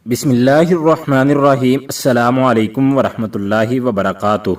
بسم اللہ الرحمن الرحیم۔ السلام علیکم ورحمۃ اللہ وبرکاتہ۔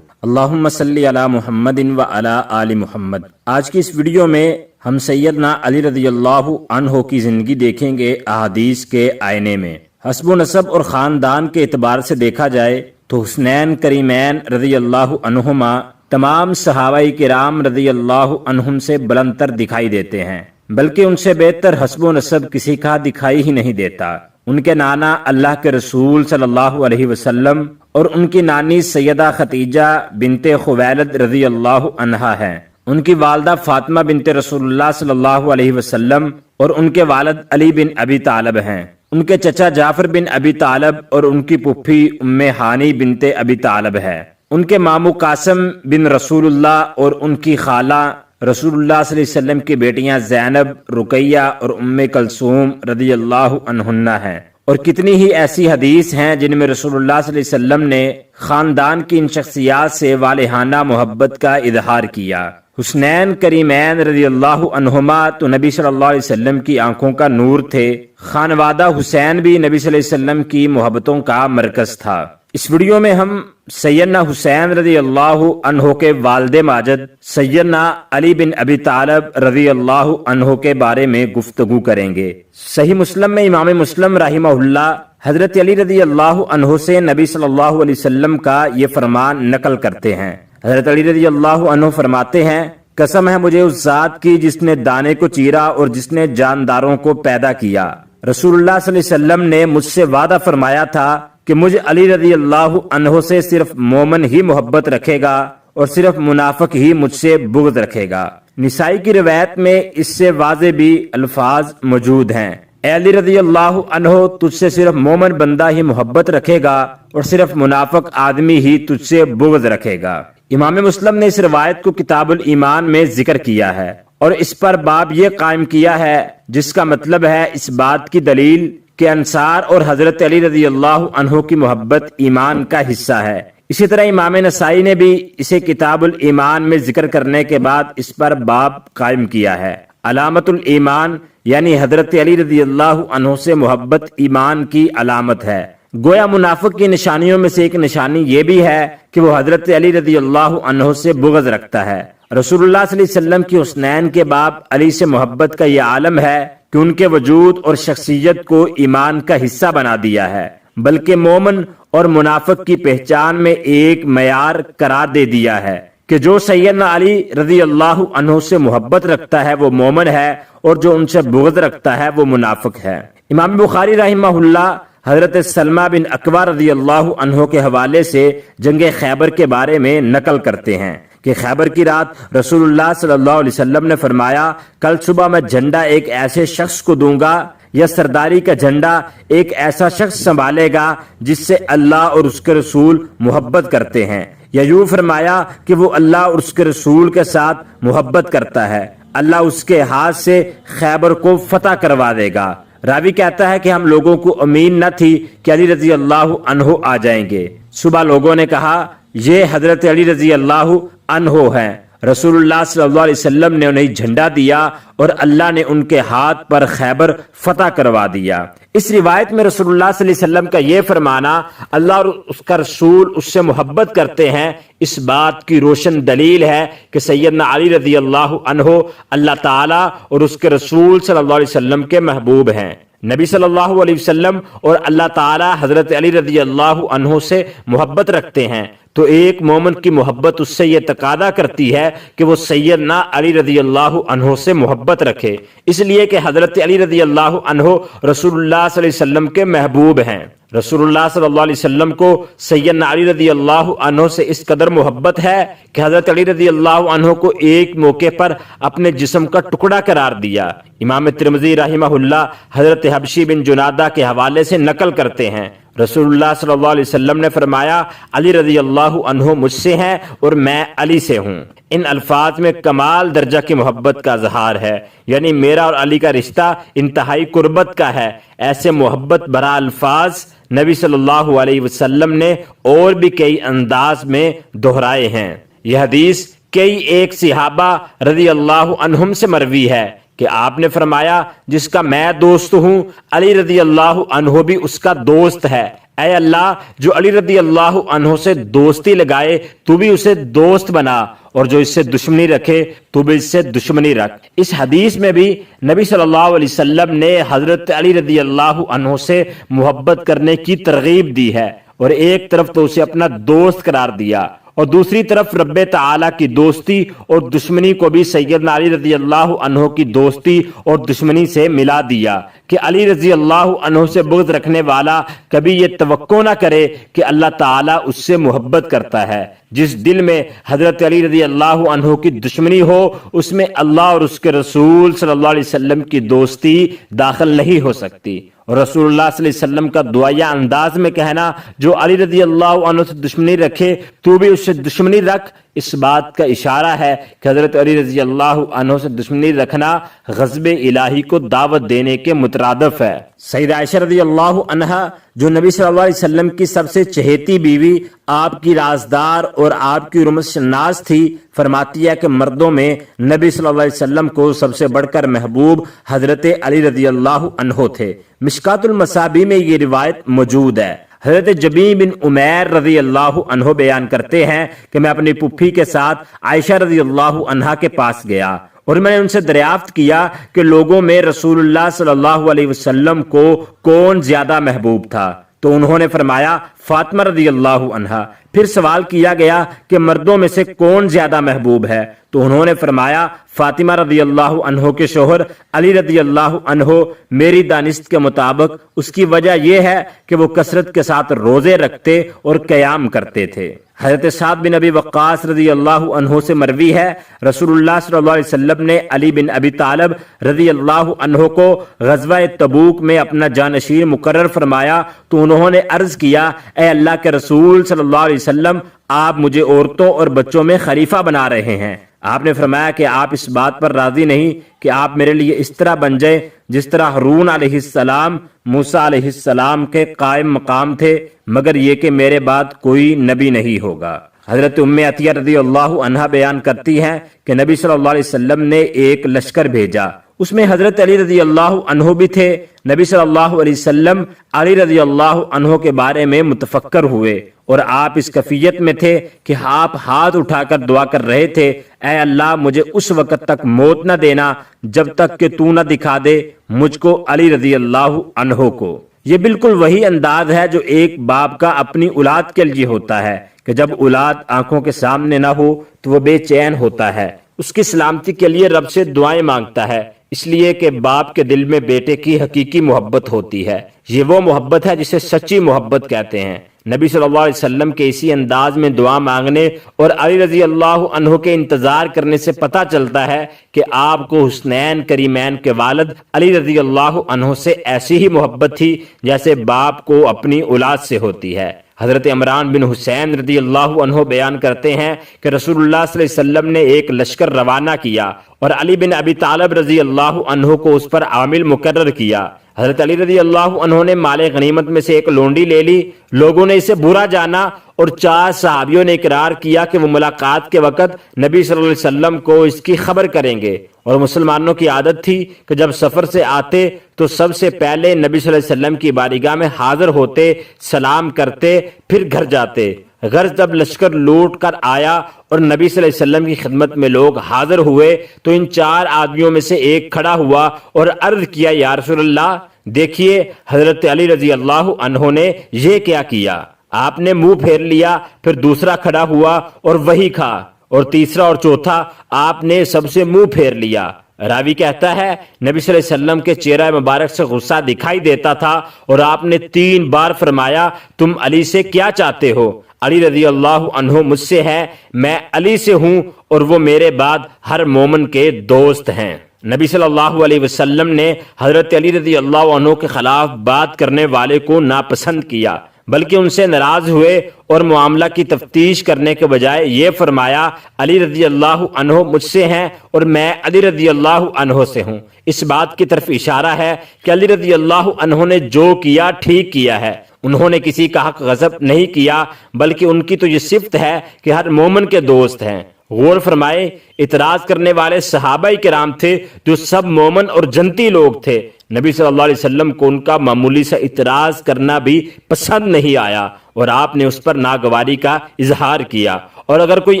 اللہم صلی علی محمد و علی آل محمد۔ آج کی اس ویڈیو میں ہم سیدنا علی رضی اللہ عنہ کی زندگی دیکھیں گے احادیث کے آئینے میں۔ حسب و نسب اور خاندان کے اعتبار سے دیکھا جائے تو حسنین کریمین رضی اللہ عنہما تمام صحابہ کرام رضی اللہ عنہم سے بلند تر دکھائی دیتے ہیں، بلکہ ان سے بہتر حسب و نسب کسی کا دکھائی ہی نہیں دیتا۔ ان کے نانا اللہ کے رسول صلی اللہ علیہ وسلم اور ان کی نانی سیدہ ختیجہ بنت خویلد رضی اللہ عنہا ہیں۔ ان کی والدہ فاطمہ بنت رسول اللہ صلی اللہ علیہ وسلم اور ان کے والد علی بن ابی طالب ہیں۔ ان کے چچا جعفر بن ابی طالب اور ان کی پھپھی ام ہانی بنت ابی طالب ہے۔ ان کے ماموں قاسم بن رسول اللہ اور ان کی خالہ رسول اللہ صلی اللہ علیہ وسلم کی بیٹیاں زینب، رقیہ اور ام کلثوم رضی اللہ عنہن ہیں۔ اور کتنی ہی ایسی حدیث ہیں جن میں رسول اللہ صلی اللہ علیہ وسلم نے خاندان کی ان شخصیات سے والہانہ محبت کا اظہار کیا۔ حسنین کریمین رضی اللہ عنہما تو نبی صلی اللہ علیہ وسلم کی آنکھوں کا نور تھے۔ خانوادہ حسین بھی نبی صلی اللہ علیہ وسلم کی محبتوں کا مرکز تھا۔ اس ویڈیو میں ہم سیدنا حسین رضی اللہ عنہ کے والد ماجد سیدنا علی بن ابی طالب رضی اللہ عنہ کے بارے میں گفتگو کریں گے۔ صحیح مسلم میں امام مسلم رحمہ اللہ حضرت علی رضی اللہ عنہ سے نبی صلی اللہ علیہ وسلم کا یہ فرمان نقل کرتے ہیں۔ حضرت علی رضی اللہ عنہ فرماتے ہیں، قسم ہے مجھے اس ذات کی جس نے دانے کو چیرا اور جس نے جانداروں کو پیدا کیا۔ رسول اللہ صلی اللہ علیہ وسلم نے مجھ سے وعدہ فرمایا تھا کہ مجھے علی رضی اللہ عنہ سے صرف مومن ہی محبت رکھے گا اور صرف منافق ہی مجھ سے بغض رکھے گا۔ نسائی کی روایت میں اس سے واضح بھی الفاظ موجود ہیں، اے علی رضی اللہ عنہ تجھ سے صرف مومن بندہ ہی محبت رکھے گا اور صرف منافق آدمی ہی تجھ سے بغض رکھے گا۔ امام مسلم نے اس روایت کو کتاب الایمان میں ذکر کیا ہے اور اس پر باب یہ قائم کیا ہے، جس کا مطلب ہے اس بات کی دلیل کہ انصار اور حضرت علی رضی اللہ عنہ کی محبت ایمان کا حصہ ہے۔ اسی طرح امام نسائی نے بھی اسے کتاب الایمان میں ذکر کرنے کے بعد اس پر باب قائم کیا ہے۔ علامت الایمان یعنی حضرت علی رضی اللہ عنہ سے محبت ایمان کی علامت ہے۔ گویا منافق کی نشانیوں میں سے ایک نشانی یہ بھی ہے کہ وہ حضرت علی رضی اللہ عنہ سے بغض رکھتا ہے۔ رسول اللہ صلی اللہ علیہ وسلم کی حسنین کے باپ علی سے محبت کا یہ عالم ہے کہ ان کے وجود اور شخصیت کو ایمان کا حصہ بنا دیا ہے، بلکہ مومن اور منافق کی پہچان میں ایک معیار قرار دے دیا ہے کہ جو سیدنا علی رضی اللہ عنہ سے محبت رکھتا ہے وہ مومن ہے اور جو ان سے بغض رکھتا ہے وہ منافق ہے۔ امام بخاری رحمہ اللہ حضرت سلمہ بن اکوع رضی اللہ عنہ کے حوالے سے جنگ خیبر کے بارے میں نقل کرتے ہیں کہ خیبر کی رات رسول اللہ صلی اللہ علیہ وسلم نے فرمایا، کل صبح میں جھنڈا ایک ایسے شخص کو دوں گا یا سرداری کا جھنڈا ایک ایسا شخص سنبھالے گا جس سے اللہ اور اس کے رسول محبت کرتے ہیں، یا یوں فرمایا کہ وہ اللہ اور اس کے رسول کے ساتھ محبت کرتا ہے، اللہ اس کے ہاتھ سے خیبر کو فتح کروا دے گا۔ راوی کہتا ہے کہ ہم لوگوں کو امید نہ تھی کہ علی رضی اللہ عنہ آ جائیں گے۔ صبح لوگوں نے کہا یہ حضرت علی رضی اللہ عنہ ہیں۔ رسول اللہ صلی اللہ علیہ وسلم نے انہیں جھنڈا دیا اور اللہ نے ان کے ہاتھ پر خیبر فتح کروا دیا۔ اس روایت میں رسول اللہ صلی اللہ علیہ وسلم کا یہ فرمانا اللہ اور اس کا رسول اس سے محبت کرتے ہیں، اس بات کی روشن دلیل ہے کہ سیدنا علی رضی اللہ عنہ اللہ تعالی اور اس کے رسول صلی اللہ علیہ وسلم کے محبوب ہیں۔ نبی صلی اللہ علیہ وسلم اور اللہ تعالی حضرت علی رضی اللہ عنہ سے محبت رکھتے ہیں، تو ایک مومن کی محبت اس سے یہ تقاضا کرتی ہے کہ وہ سیدنا علی رضی اللہ عنہ سے محبت رکھے، اس لیے کہ حضرت علی رضی اللہ عنہ رسول اللہ صلی اللہ علیہ وسلم کے محبوب ہیں۔ رسول اللہ صلی اللہ علیہ وسلم کو سیدنا علی رضی اللہ عنہ سے اس قدر محبت ہے کہ حضرت علی رضی اللہ عنہ کو ایک موقع پر اپنے جسم کا ٹکڑا قرار دیا۔ امام ترمذی رحمہ اللہ حضرت حبشی بن جنادہ کے حوالے سے نقل کرتے ہیں، رسول اللہ صلی اللہ علیہ وسلم نے فرمایا، علی رضی اللہ عنہ مجھ سے ہیں اور میں علی سے ہوں۔ ان الفاظ میں کمال درجہ کی محبت کا اظہار ہے، یعنی میرا اور علی کا رشتہ انتہائی قربت کا ہے۔ ایسے محبت بھرا الفاظ نبی صلی اللہ علیہ وسلم نے اور بھی کئی انداز میں دہرائے ہیں۔ یہ حدیث کئی ایک صحابہ رضی اللہ عنہم سے مروی ہے کہ آپ نے فرمایا جس کا میں دوست ہوں علی رضی اللہ عنہ بھی اس کا دوست ہے، اے اللہ جو علی رضی اللہ عنہ سے دوستی لگائے تو بھی اسے دوست بنا، اور جو اس سے دشمنی رکھے تو بھی اس سے دشمنی رکھ۔ اس حدیث میں بھی نبی صلی اللہ علیہ وسلم نے حضرت علی رضی اللہ عنہ سے محبت کرنے کی ترغیب دی ہے، اور ایک طرف تو اسے اپنا دوست قرار دیا اور دوسری طرف رب تعالی کی دوستی اور دشمنی کو بھی سیدنا علی رضی اللہ عنہ کی دوستی اور دشمنی سے ملا دیا کہ علی رضی اللہ عنہ سے بغض رکھنے والا کبھی یہ توقع نہ کرے کہ اللہ تعالی اس سے محبت کرتا ہے۔ جس دل میں حضرت علی رضی اللہ عنہ کی دشمنی ہو اس میں اللہ اور اس کے رسول صلی اللہ علیہ وسلم کی دوستی داخل نہیں ہو سکتی۔ اور رسول اللہ صلی اللہ علیہ وسلم کا دعائیہ انداز میں کہنا جو علی رضی اللہ عنہ سے دشمنی رکھے تو بھی اس سے دشمنی رکھ، اس بات کا اشارہ ہے کہ حضرت علی رضی اللہ عنہ سے دشمنی رکھنا غضب الہی کو دعوت دینے کے مترادف ہے۔ سیدہ عائشہ رضی اللہ عنہا جو نبی صلی اللہ علیہ وسلم کی سب سے چہیتی بیوی، آپ کی رازدار اور آپ کی حرمت شناس تھی، فرماتی ہے کہ مردوں میں نبی صلی اللہ علیہ وسلم کو سب سے بڑھ کر محبوب حضرت علی رضی اللہ عنہ تھے۔ مشکات المصابیح میں یہ روایت موجود ہے۔ حضرت جبیر بن عمیر رضی اللہ عنہ بیان کرتے ہیں کہ میں اپنی پھوپھی کے ساتھ عائشہ رضی اللہ عنہا کے پاس گیا اور میں نے ان سے دریافت کیا کہ لوگوں میں رسول اللہ صلی اللہ علیہ وسلم کو کون زیادہ محبوب تھا، تو انہوں نے فرمایا فاطمہ رضی اللہ عنہا۔ پھر سوال کیا گیا کہ مردوں میں سے کون زیادہ محبوب ہے، تو انہوں نے فرمایا فاطمہ رضی اللہ عنہ کے شوہر علی رضی اللہ عنہ۔ میری دانست کے مطابق اس کی وجہ یہ ہے کہ وہ کثرت کے ساتھ روزے رکھتے اور قیام کرتے تھے۔ حضرت سعد بن ابی وقاص رضی اللہ عنہ سے مروی ہے رسول اللہ صلی اللہ علیہ وسلم نے علی بن ابی طالب رضی اللہ عنہ کو غزوہ تبوک میں اپنا جانشین مقرر فرمایا تو انہوں نے عرض کیا اے اللہ کے رسول صلی اللہ علیہ وسلم، آپ مجھے عورتوں اور بچوں میں خلیفہ بنا رہے ہیں۔ آپ نے فرمایا کہ آپ اس بات پر راضی نہیں کہ آپ میرے لیے اس طرح بن جائے جس طرح ہارون علیہ السلام موسیٰ علیہ السلام کے قائم مقام تھے، مگر یہ کہ میرے بعد کوئی نبی نہیں ہوگا۔ حضرت ام عطیہ رضی اللہ عنہا بیان کرتی ہیں کہ نبی صلی اللہ علیہ وسلم نے ایک لشکر بھیجا، اس میں حضرت علی رضی اللہ عنہ بھی تھے۔ نبی صلی اللہ علیہ وسلم علی رضی اللہ عنہ کے بارے میں متفکر ہوئے اور آپ اس کیفیت میں تھے کہ آپ ہاتھ اٹھا کر دعا کر رہے تھے اے اللہ مجھے اس وقت تک موت نہ دینا جب تک کہ تو نہ دکھا دے مجھ کو علی رضی اللہ عنہ کو۔ یہ بالکل وہی انداز ہے جو ایک باپ کا اپنی اولاد کے لیے ہوتا ہے کہ جب اولاد آنکھوں کے سامنے نہ ہو تو وہ بے چین ہوتا ہے، اس کی سلامتی کے لیے رب سے دعائیں مانگتا ہے، اس لیے کہ باپ کے دل میں بیٹے کی حقیقی محبت ہوتی ہے۔ یہ وہ محبت ہے جسے سچی محبت کہتے ہیں۔ نبی صلی اللہ علیہ وسلم کے اسی انداز میں دعا مانگنے اور علی رضی اللہ عنہ کے انتظار کرنے سے پتہ چلتا ہے کہ آپ کو حسنین کریمین کے والد علی رضی اللہ عنہ سے ایسی ہی محبت تھی جیسے باپ کو اپنی اولاد سے ہوتی ہے۔ حضرت عمران بن حسین رضی اللہ عنہ بیان کرتے ہیں کہ رسول اللہ صلی اللہ علیہ وسلم نے ایک لشکر روانہ کیا اور علی بن ابی طالب رضی اللہ عنہ کو اس پر عامل مقرر کیا۔ حضرت علی رضی اللہ عنہ نے مال غنیمت میں سے ایک لونڈی لے لی، لوگوں نے اسے برا جانا اور 4 صحابیوں نے اقرار کیا کہ وہ ملاقات کے وقت نبی صلی اللہ علیہ وسلم کو اس کی خبر کریں گے، اور مسلمانوں کی عادت تھی کہ جب سفر سے آتے تو سب سے پہلے نبی صلی اللہ علیہ وسلم کی بارگاہ میں حاضر ہوتے، سلام کرتے، پھر گھر جاتے۔ غرض جب لشکر لوٹ کر آیا اور نبی صلی اللہ علیہ وسلم کی خدمت میں لوگ حاضر ہوئے تو ان 4 آدمیوں میں سے ایک کھڑا ہوا اور عرض کیا یا رسول اللہ دیکھیے حضرت علی رضی اللہ عنہ نے یہ کیا کیا۔ آپ نے منہ پھیر لیا، پھر دوسرا کھڑا ہوا اور وہی کھا، اور تیسرا اور چوتھا آپ نے سب سے منہ پھیر لیا۔ راوی کہتا ہے نبی صلی اللہ علیہ وسلم کے چہرہ مبارک سے غصہ دکھائی دیتا تھا اور آپ نے 3 بار فرمایا تم علی سے کیا چاہتے ہو؟ علی رضی اللہ عنہ مجھ سے ہے، میں علی سے ہوں، اور وہ میرے بعد ہر مومن کے دوست ہیں۔ نبی صلی اللہ علیہ وسلم نے حضرت علی رضی اللہ عنہ کے خلاف بات کرنے والے کو ناپسند کیا، بلکہ ان سے ناراض ہوئے اور معاملہ کی تفتیش کرنے کے بجائے یہ فرمایا علی رضی اللہ عنہ مجھ سے ہیں اور میں علی رضی اللہ عنہ سے ہوں۔ اس بات کی طرف اشارہ ہے کہ علی رضی اللہ عنہ نے جو کیا ٹھیک کیا ہے، انہوں نے کسی کا حق غصب نہیں کیا، بلکہ ان کی تو یہ صفت ہے کہ ہر مومن کے دوست ہیں، غور فرمائے، اعتراض کرنے والے صحابہ کرام تھے جو سب مومن اور جنتی لوگ تھے۔ نبی صلی اللہ علیہ وسلم کو ان کا معمولی سا اعتراض کرنا بھی پسند نہیں آیا اور آپ نے اس پر ناگواری کا اظہار کیا۔ اور اگر کوئی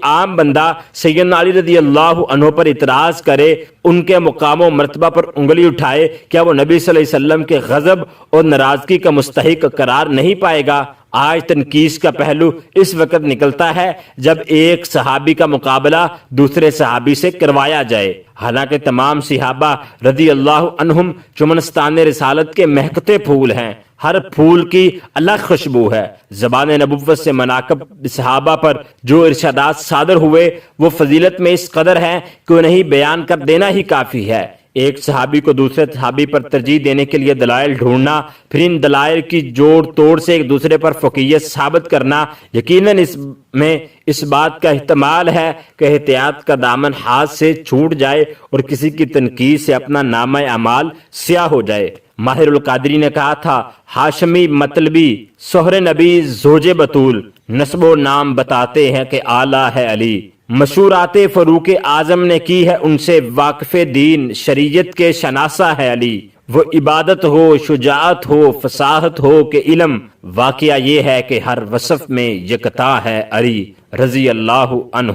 عام بندہ سیدنا علی رضی اللہ عنہ پر اعتراض کرے، ان کے مقام و مرتبہ پر انگلی اٹھائے، کیا وہ نبی صلی اللہ علیہ وسلم کے غضب اور ناراضگی کا مستحق قرار نہیں پائے گا؟ آج تنقید کا پہلو اس وقت نکلتا ہے جب ایک صحابی کا مقابلہ دوسرے صحابی سے کروایا جائے، حالانکہ تمام صحابہ رضی اللہ عنہم چمنستان رسالت کے مہکتے پھول ہیں۔ ہر پھول کی الگ خوشبو ہے۔ زبان نبوت سے مناقب صحابہ پر جو ارشادات صادر ہوئے وہ فضیلت میں اس قدر ہیں کہ انہیں بیان کر دینا ہی کافی ہے۔ ایک صحابی کو دوسرے صحابی پر ترجیح دینے کے لیے دلائل ڈھونڈنا، پھر ان دلائل کی جوڑ توڑ سے ایک دوسرے پر فوقیت ثابت کرنا، یقیناً اس میں اس بات کا احتمال ہے کہ احتیاط کا دامن ہاتھ سے چھوٹ جائے اور کسی کی تنقید سے اپنا نامہ اعمال سیاہ ہو جائے۔ ماہر القادری نے کہا تھا، ہاشمی مطلبی سہر نبی زوج بطول، نسب و نام بتاتے ہیں کہ اعلیٰ ہے علی۔ مشورات فاروق اعظم نے کی ہے ان سے، واقف دین شریعت کے شناسہ ہے علی۔ وہ عبادت ہو، شجاعت ہو، فصاحت ہو کہ علم، واقعہ یہ ہے کہ ہر وصف میں یکتا ہے علی رضی اللہ عنہ۔